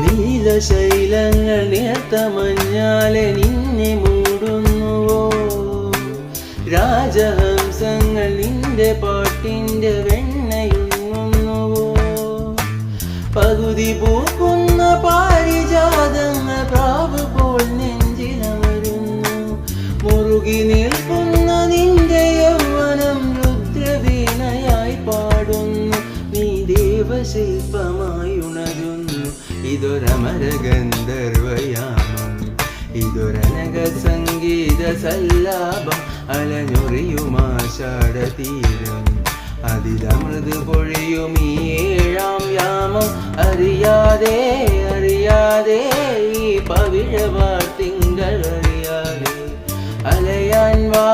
നീലശൈലങ്ങൾ നേർത്ത മഞ്ഞാലെ നിന്നെ മൂടുന്നുവോ? രാജഹംസങ്ങൾ നിന്റെ പാട്ടിന്റെ വെണ്ണയുന്നുവോ? പകുതി പൂക്കുന്ന പാരിജാതങ്ങൾ പ്രാവ് പോൽ നെഞ്ചിലമരുന്നു. മുറുകി നിൽക്കുന്ന നിന്റെ യൗവനം രുദ്രവീണയായി പാടുന്നു. നീ ദേവശില്പമായി ഉണരുന്നു. ഇതൊരമരഗന്ധർവയാമം, ഇതൊരനക സംഗീത സല്ലാപം. അലഞ്ഞൊറിയുമാഷാഢതീരം, അതിലമൃത് പൊഴിയും ഈ ഏഴാം യാമം. അറിയാതെ അറിയാതെ ഈ പവിഴവാൾ തിങ്കൾ അറിയാതെ അലയാൻ വാ.